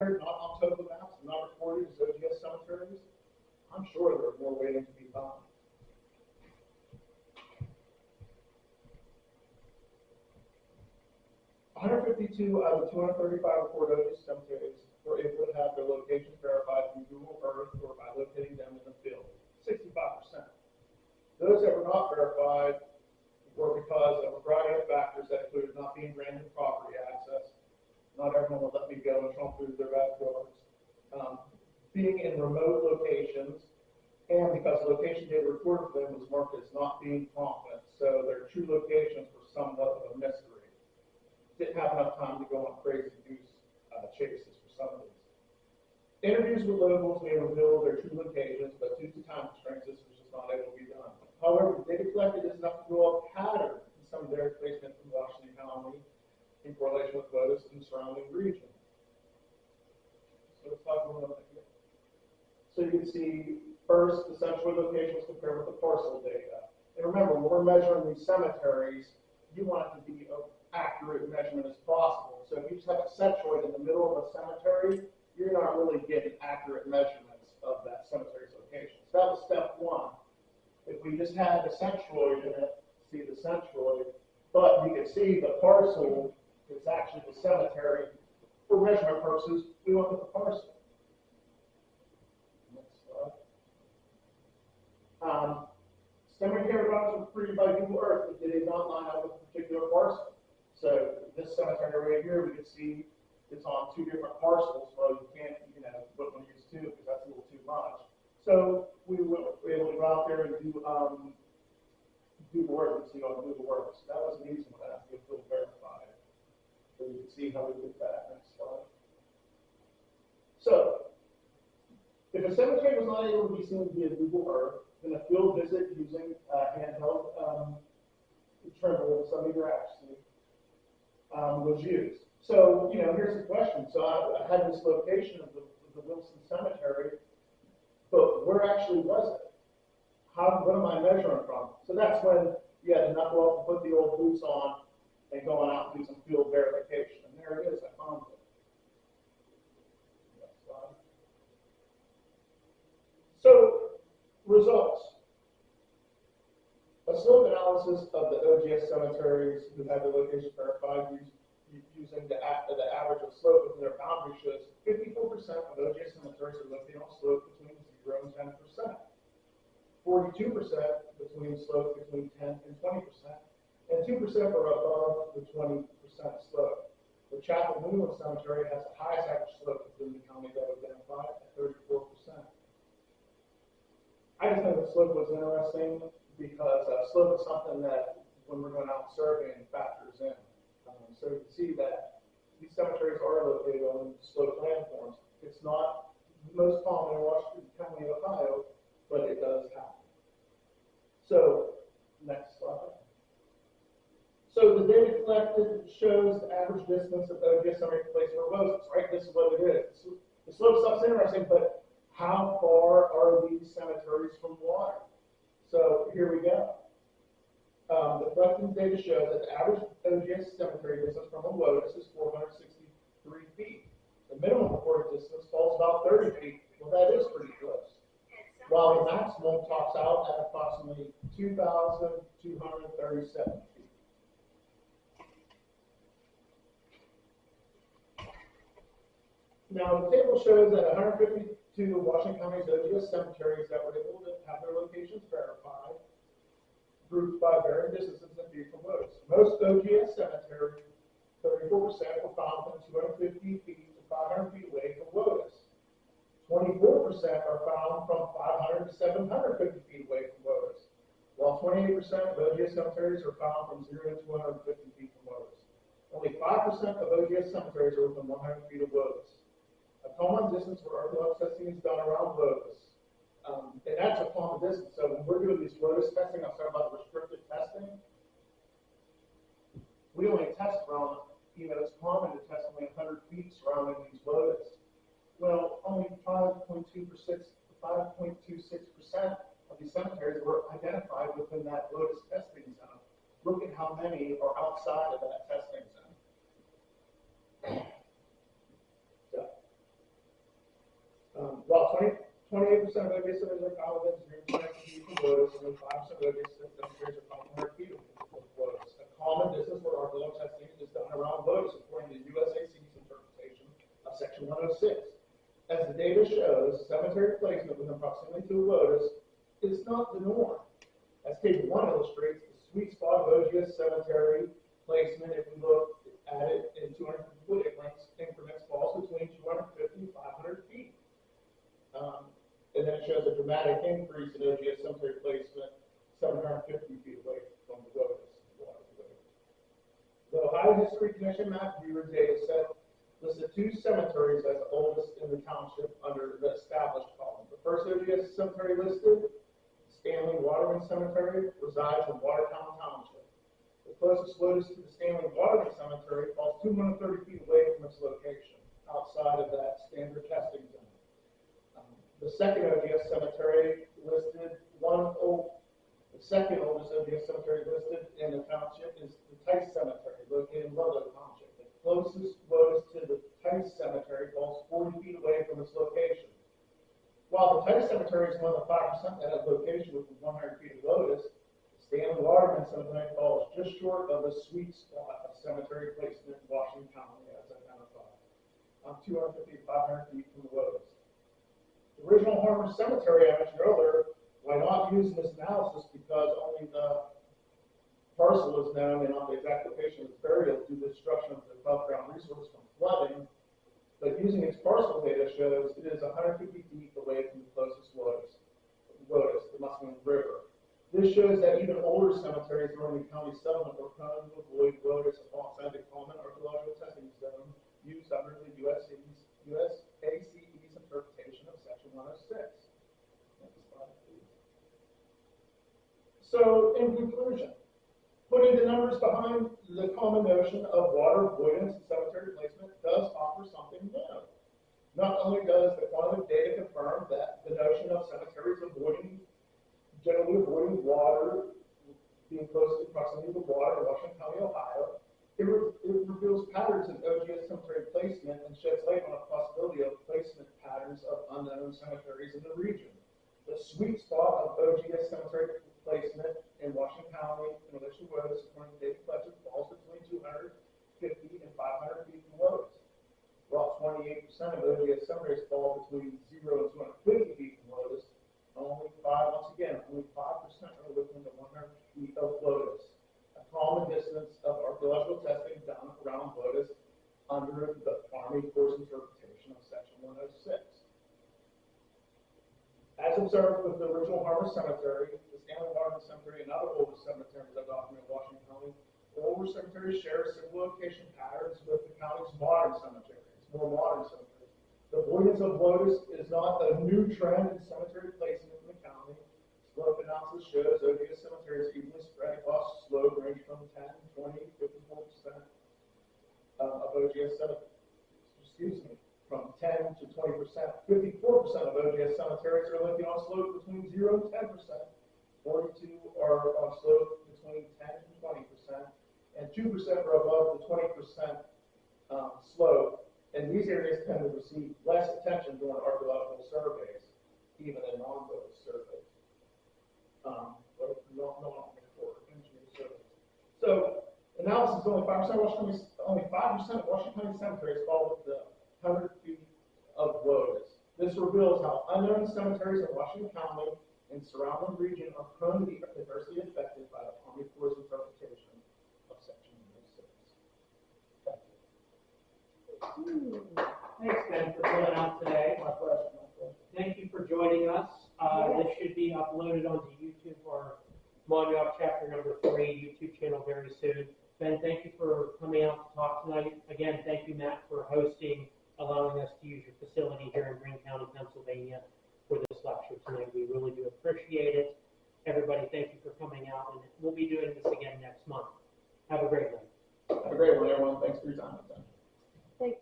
not on topo maps, not recorded as OGS cemeteries, I'm sure there's more waiting to be done. (152) out of 235 recorded OGS cemeteries were able to have their locations verified through Google Earth or by locating them in the field. 65%. Those that were not verified were because of a variety of factors that included not being granted property access. Not everyone will let me go and trump through their backyards. Being in remote locations, and because the location they recorded for them was marked as not being confident, so their true locations were somewhat of a mystery. Didn't have enough time to go on crazy goose chases for some of these. Interviews with locals may reveal their true locations, but due to time constraints, this was just not able to be done. However, the data collected is enough to draw a pattern in some of their placement from Washington County in correlation with WOTUS and the surrounding region. So let's talk a little bit here. So you can see first the central locations compared with the parcel data. And remember, when we're measuring these cemeteries, you want it to be an accurate measurement as possible. So if you just have a centroid in the middle of a cemetery, you're not really getting accurate measurements of that cemetery's location. So that was step one. If we just had the centroid in it, see the centroid, but you can see the parcel is actually the cemetery. For measurement purposes, we look at the parcel. Next slide. Cemetery runs were created by Google Earth, but they did not line up with a particular parcel. So this cemetery right here, we can see it's on two different parcels. Well, you can't, put one use two because that's a little too much. So we were able to go out there and do Google Earth and see on Google Earth. So that was an easy one. That has to be verified. So you can see how we did that. Next slide. So if a cemetery was not able to be seen via Google Earth, then a field visit using handheld trimble, some of your accuracy, was used. So, here's the question. So I had this location of the Wilson Cemetery, but where actually was it? What am I measuring from? So that's when you had to knuckle up and put the old boots on and going out and do some field verification. And there it is, I found it. Next slide. So, results. A slope analysis of the OGS cemeteries who had their location verified using the average of slope within their boundary shows 54% of OGS cemeteries are located on slope between 0 and 10%. 42% between slope between 10 and 20%, and 2% are above the 20% slope. The Chapel New England Cemetery has the highest average slope within the county that was identified at 34%. I just think the slope was interesting because slope is something that when we're going out surveying factors in. So you can see that these cemeteries are located on sloped landforms. It's not the most common in Washington County, Ohio, but it does happen. So, next slide. So the data collected shows the average distance of OGS cemetery place for roses, right? This is what it is. The slope stuff's interesting, but how far are these cemeteries from water? So here we go. The collected data shows that the average OGS cemetery distance from a WOTUS is 463 feet. The minimum recorded distance falls about 30 feet. Well, that is pretty close. While the maximum tops out at approximately 2,237 feet. Now, the table shows that 152 of Washington County's OGS cemeteries that were able to have their locations verified, grouped by varying distances and feet from WOTUS. Most OGS cemeteries, 34%, were found from 250 feet to 500 feet away from WOTUS. 24% are found from 500 to 750 feet away from WOTUS, while 28% of OGS cemeteries are found from 0 to 250 feet from WOTUS. Only 5% of OGS cemeteries are within 100 feet of WOTUS. A common distance where earthwork testing is done around WOTUS. And that's a common distance. So when we're doing these WOTUS testing, I'm talking about the restricted testing. We only test around, it's common to test only 100 feet surrounding these WOTUS. Well, only 5.26% of these cemeteries were identified within that WOTUS testing zone. Look at how many are outside of that testing zone. So, 28% of OJ cemeteries are common distance from Lotus, and 5% of OJ cemeteries are common 100 feet of Lotus. A common distance for archaeological testing is done around Lotus according to USAC's interpretation of Section 106. As the data shows, cemetery placement within proximity to Lotus is not the norm. As Table 1 illustrates, the sweet spot of OGS cemetery placement, if we look at it in 250-foot increments, falls between 250 and 500 feet. And then it shows a dramatic increase in OGS cemetery placement 750 feet away from the Lotus waterway. The Ohio History Commission map viewer data set listed 2 cemeteries as the oldest in the township under the established column. The first OGS cemetery listed, Stanley Waterman Cemetery, resides in Watertown Township. The closest Lotus to the Stanley Waterman Cemetery falls 230 feet away from its location, outside of that standard testing zone. The second OGS cemetery listed, the second oldest OGS cemetery listed in the township is the Tice Cemetery, located in Ludlow Township. The closest Lotus to the Tice Cemetery falls 40 feet away from its location. While the Tice Cemetery is one of the 5% that has location within 100 feet of Lotus, the Stanley Waterman Cemetery falls just short of the sweet spot of cemetery placement in Washington County as identified, on 250 to 500 feet from the Lotus. The original Harmer Cemetery I mentioned earlier, why not use this analysis because only the parcel is known and not the exact location of its burial due to the destruction of the above ground resource from flooding, but using its parcel data shows it is 150 feet away from the closest Lotus, the Muscatine River. This shows that even older cemeteries during the county settlement were prone to avoid Lotus alongside the common archaeological testing zone used under the USAC's interpretation of Section 106. Next slide, please. So, in conclusion, putting the numbers behind the common notion of water avoidance and cemetery placement does offer something new. Not only does the quantitative data confirm that the notion of cemeteries generally avoiding water, being close to proximity to water in Washington County, Ohio, it reveals patterns in OGS cemetery placement and sheds light on a possibility of placement patterns of unknown cemeteries in the region. The sweet spot of OGS cemetery placement in Washington County in relation to Lotus, according to David Fletcher, falls between 250 and 500 feet from Lotus. While 28% of OGS cemeteries fall between 0 and 250 feet from Lotus, only 5% are within the 100 feet of Lotus. A common distance of archaeological testing done around Lotus under the Army Corps' interpretation of Section 106. As observed with the original Harmer Cemetery, the Stanley Waterman Cemetery, and other older cemeteries that document Washington County, older cemeteries share similar location patterns with the county's modern cemeteries, more modern cemeteries. The avoidance of Lotus is not a new trend in cemetery placement in the county. Slope analysis shows OGS cemeteries evenly spread across slope range from 10, 20, 54% of OGS cemeteries, from 10 to 20%. 54% of OGS cemeteries are located on slope between 0 and 10%. 42 are on slope between 10 and 20%, and 2% are above the 20% slope. And these areas tend to receive less attention during archaeological surveys, even in non-Lotus surveys. But not for engineering surveys. So analysis only 5% of Washington County cemeteries fall with the 100 feet of Lotus. This reveals how unknown cemeteries in Washington County and surrounding region are prone to be adversely affected by the Army Corps' interpretation of Section 106. Thank you. Thanks, Ben, for filling out today. My pleasure. Thank you for joining us. This should be uploaded onto YouTube for Montauk Chapter number 3 YouTube channel very soon. Ben, thank you for coming out to talk tonight. Again, thank you, Matt, for hosting, allowing us to use your facility here in Greene County, Pennsylvania for this lecture tonight. We really do appreciate it. Everybody, thank you for coming out, and we'll be doing this again next month. Have a great night. Have a great one, everyone. Thanks for your time. Thanks.